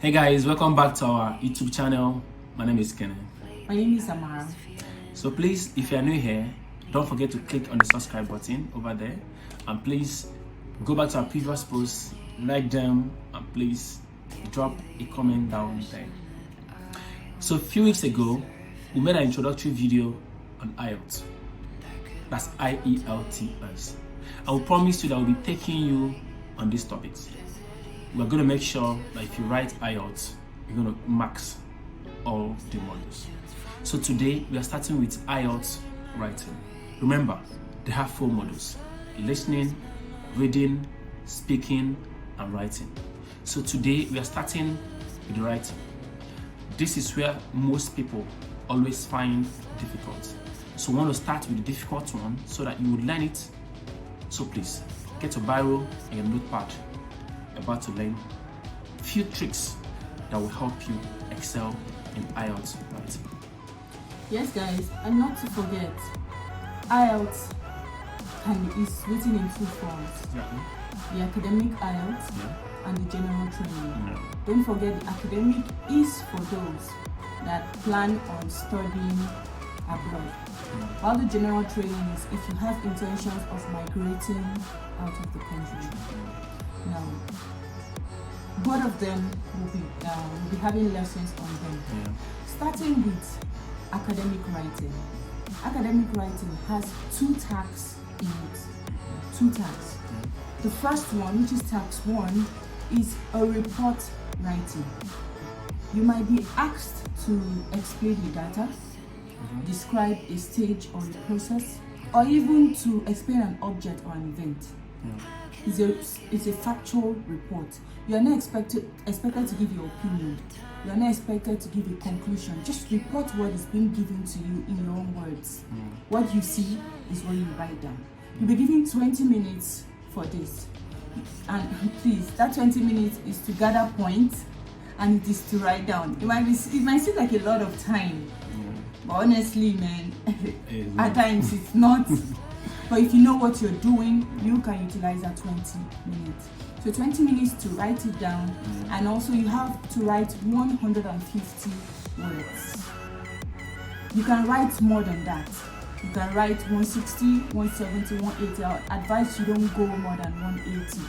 Hey guys, welcome back to our YouTube channel. My name is Khene. My name is Amara. So please, if you are new here, don't forget to click on the subscribe button over there, and please go back to our previous posts, like them, and please drop a comment down there. So a few weeks ago, we made an introductory video on IELTS. That's IELTS. I will promise you that we'll be taking you on these topics. We're going to make sure that if you write IELTS, you're going to max all the modules. So today, we are starting with IELTS writing. Remember, they have 4 modules: listening, reading, speaking, and writing. So today, we are starting with the writing. This is where most people always find difficult. So we want to start with the difficult one so that you will learn it. So please, get your biro and your notepad. About to learn a few tricks that will help you excel in IELTS writing. Yes, guys, and not to forget, IELTS is written in 2 forms: the academic IELTS and the general training. Don't forget, the academic is for those that plan on studying abroad, while the general training is if you have intentions of migrating out of the country. Now, both of them will be having lessons on them. Starting with academic writing. Academic writing has 2 tags in it. 2 tags. The first one, which is tax 1, is a report writing. You might be asked to explain the data, describe a stage or a process, or even to explain an object or an event. It's a factual report. You are not expected to give your opinion. You are not expected to give a conclusion. Just report what is being given to you in your own words. What you see is what you write down. You'll be given 20 minutes for this. And please, that 20 minutes is to gather points and it is to write down. It might seem like a lot of time. But honestly, man, at times it's not. But if you know what you're doing, you can utilize that 20 minutes. So 20 minutes to write it down, and also you have to write 150 words. You can write more than that. You can write 160, 170, 180. I advise you don't go more than 180.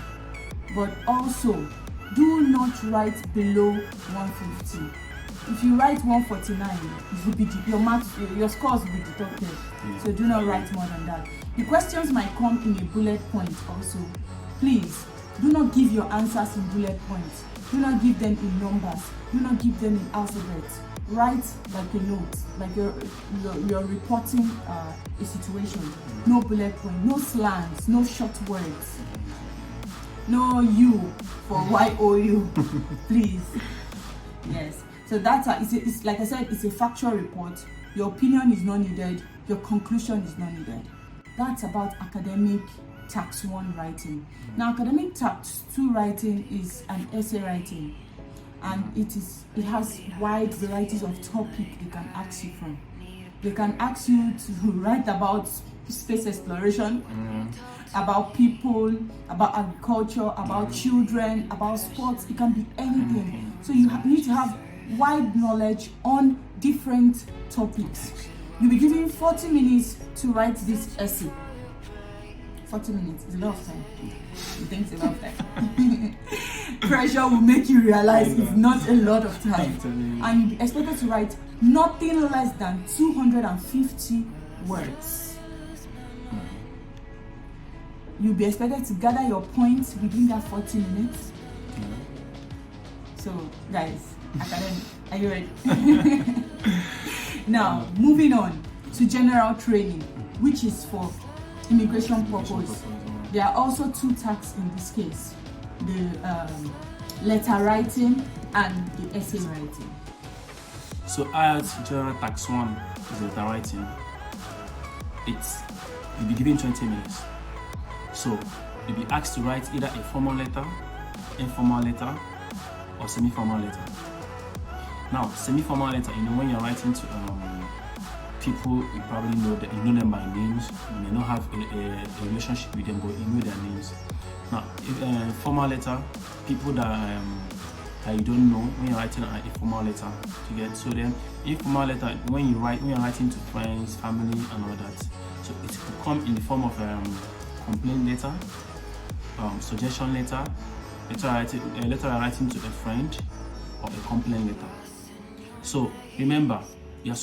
But also, do not write below 150. If you write 149, it will be your scores will be deducted. So do not write more than that. The questions might come in a bullet point also. Please, do not give your answers in bullet points. Do not give them in numbers. Do not give them in alphabets. Write like a note, like you're reporting a situation. No bullet point, no slangs, no short words. No you for YOU. Please. Yes. So it's like I said, it's a factual report. Your opinion is not needed. Your conclusion is not needed. That's about academic tax 1 writing. Now, academic tax 2 writing is an essay writing, and it has wide varieties of topic they can ask you from. They can ask you to write about space exploration, about people, about agriculture, about children, about sports. It can be anything. So you need to have wide knowledge on different topics. You'll be given 40 minutes to write this essay. 40 minutes is a lot of time. You think it's a lot of time. Pressure will make you realize it's not a lot of time. And you'll be expected to write nothing less than 250 words. You'll be expected to gather your points within that 40 minutes. So, guys, academic, are you ready? Now, moving on to general training, which is for immigration purpose. There are also 2 tags in this case: the letter writing and the essay writing. So IELTS general tax 1 is letter writing. You'll be given 20 minutes. So you'll be asked to write either a formal letter, informal letter, or semi-formal letter. Now, semi-formal letter, when you're writing to people, you probably know that you know them by names. You may not have a relationship with them, but you know their names. Now, formal letter, people that that you don't know when you're writing an informal letter to get. So then informal letter, when you're writing to friends, family and all that, so it will come in the form of complaint letter, suggestion letter, a letter writing to a friend, or a complaint letter. So remember, you have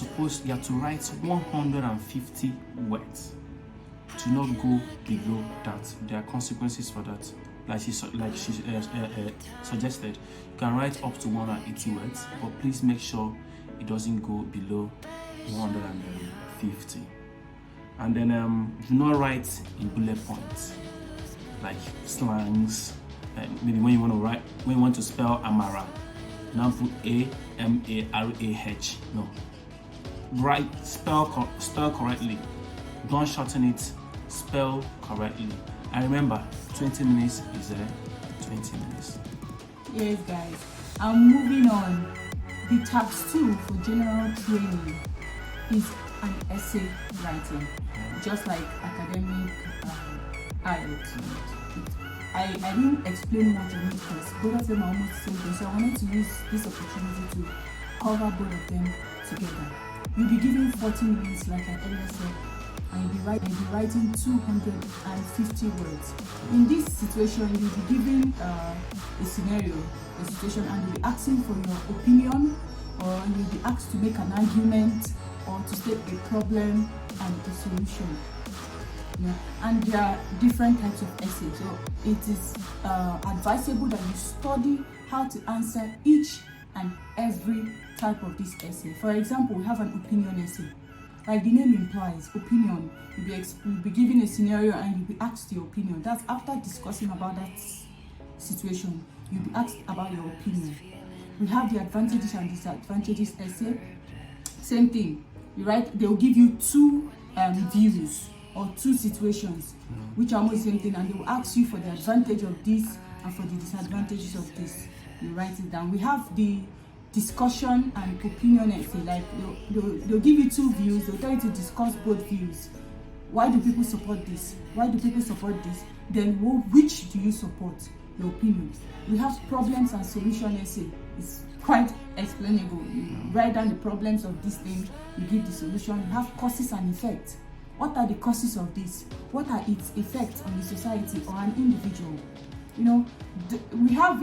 to write 150 words. Do not go below that. There are consequences for that. Like she suggested, you can write up to 180 words, but please make sure it doesn't go below 150. And then do not write in bullet points, like slangs. Maybe when you want to spell Amara, now put A-M-A-R-A-H. No. Write, spell correctly. Don't shorten it. Spell correctly. And remember, 20 minutes is 20 minutes. Yes, guys. I'm moving on. The task 2 for general training is an essay writing, just like academic IELTS. I didn't explain much on it because both of them are almost the same, so I wanted to use this opportunity to cover both of them together. You'll be given 40 minutes, like I earlier said, and you'll be writing 250 words. In this situation, you'll be given a scenario, a situation, and you'll be asking for your opinion, or you'll be asked to make an argument, or to state a problem and a solution. Yeah. And there are different types of essays, so it is advisable that you study how to answer each and every type of this essay. For example, we have an opinion essay. Like the name implies, opinion. You'll be given a scenario and you'll be asked your opinion. That's after discussing about that situation. You'll be asked about your opinion. We have the advantages and disadvantages essay. Same thing. They'll give you 2 views or 2 situations, which are almost the same thing, and they will ask you for the advantage of this and for the disadvantages of this. You write it down. We have the discussion and opinion essay. Like they'll give you 2 views. They'll tell you to discuss both views. Why do people support this? Why do people support this? Then which do you support? Your opinion. We have problems and solution essay. It's quite explainable. You write down the problems of this thing. You give the solution. You have causes and effects. What are the causes of this? What are its effects on the society or an individual? You know, we have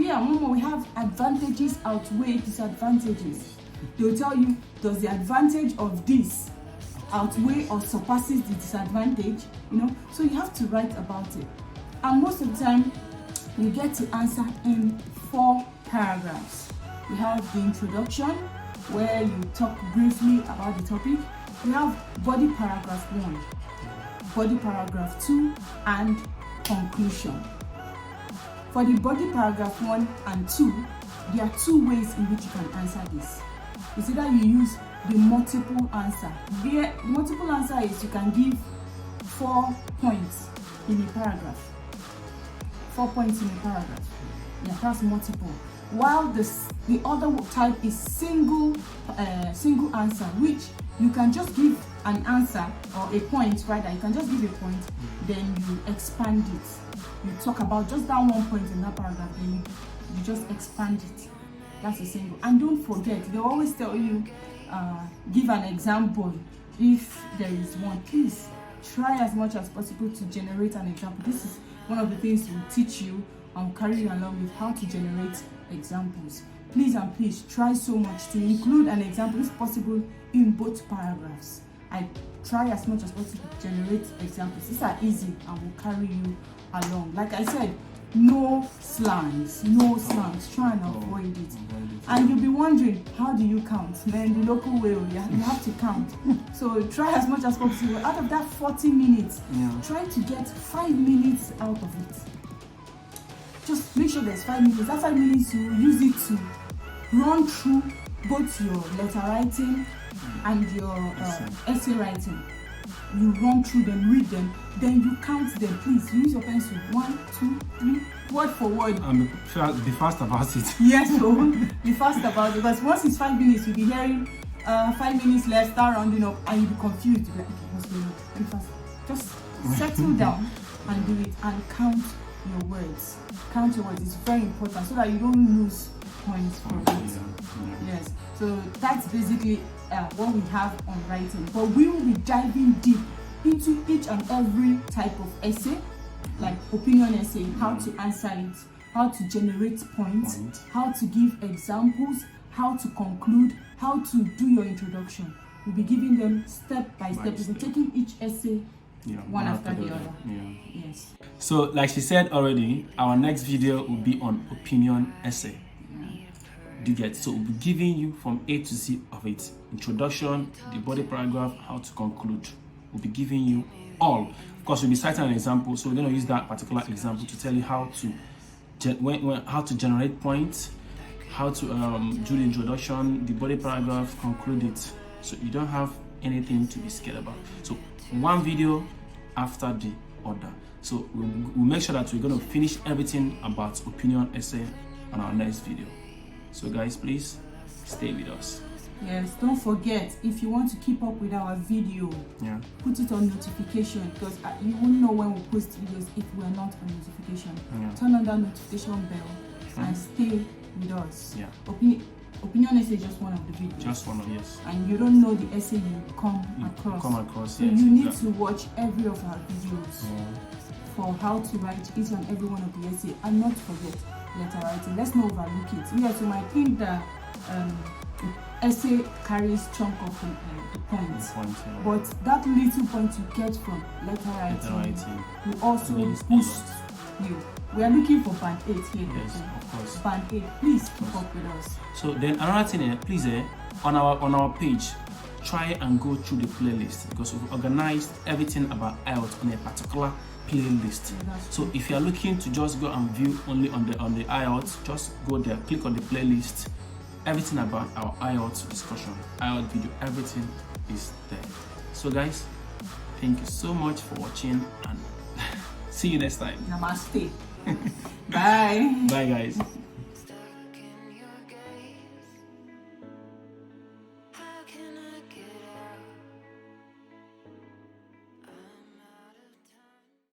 advantages outweigh disadvantages. They'll tell you, does the advantage of this outweigh or surpasses the disadvantage? You know, so you have to write about it. And most of the time, you get to answer in 4 paragraphs. We have the introduction, where you talk briefly about the topic. We have body paragraph 1, body paragraph 2, and conclusion. For the body paragraph 1 and 2, there are 2 ways in which you can answer this. It's either you use the multiple answer. The multiple answer is you can give 4 points in a paragraph. 4 points in a paragraph. Yeah, that's multiple. While the other type is single answer, which you can just give an answer or a point, rather. You can just give a point, then you expand it. You talk about just that 1 point in that paragraph, then you just expand it. That's a single. And don't forget, they always tell you, give an example if there is one. Please try as much as possible to generate an example. This is one of the things we'll teach you and carry you along with how to generate examples. Please and please try so much to include an example, if possible, in both paragraphs. I try as much as possible to generate examples. These are easy and will carry you along. Like I said, no slangs. Try and avoid it. And you'll be wondering, how do you count? Man, the local way, you have to count. So try as much as possible. Out of that 40 minutes, try to get 5 minutes out of it. Just make sure there's 5 minutes. That 5 minutes, you use it to run through both your letter writing and your essay writing. You run through them, read them, then you count them. Please use your pencil. 1, 2, 3, word for word. And be fast about it. Yes, so be fast about it. Because once it's 5 minutes, you'll be hearing 5 minutes left, start rounding up, and you'll be confused. You'll be like, okay, what's going on? Be fast. Just settle down and do it, and count your words. Count your words. It's very important so that you don't lose points for it. Yes, so that's basically what we have on writing, but we will be diving deep into each and every type of essay, like opinion essay, how to answer it, how to generate points, how to give examples, how to conclude, how to do your introduction. We'll be giving them step by step. We'll be taking each essay one after the other. Yes. So like she said already, our next video will be on opinion essay. Do you get? So we'll be giving you from A to Z of it. Introduction, the body paragraph, how to conclude. We'll be giving you all. Of course, we'll be citing an example, so we're going to use that particular example to tell you how to how to generate points, how to do the introduction, the body paragraph, conclude it. So you don't have anything to be scared about. So one video after the other. So we'll make sure that we're going to finish everything about opinion essay on our next video. So guys, please stay with us. Yes, don't forget, if you want to keep up with our video, put it on notification, because you won't know when we post videos if we are not on notification. Turn on that notification bell and stay with us. Opinion essay is just one of the videos. Just one of, yes. And you don't know the essay you come across. So yes, you need to watch every of our videos for how to write each and every one of the essay, and not forget letter writing. Let's not overlook it. Yes, you might think that essay carries chunk of the points, but that little point you get from letter writing will also boost you. We are looking for band 8 here. Yes, of course. Band 8, please keep up with us. So then another thing, please, on our page, try and go through the playlist, because we've organized everything about IELTS on a particular playlist. So if you are looking to just go and view only on the IELTS, just go there, click on the playlist. Everything about our IELTS discussion, IELTS video, everything is there. So guys, thank you so much for watching, and see you next time. Namaste. Bye. Bye guys. How can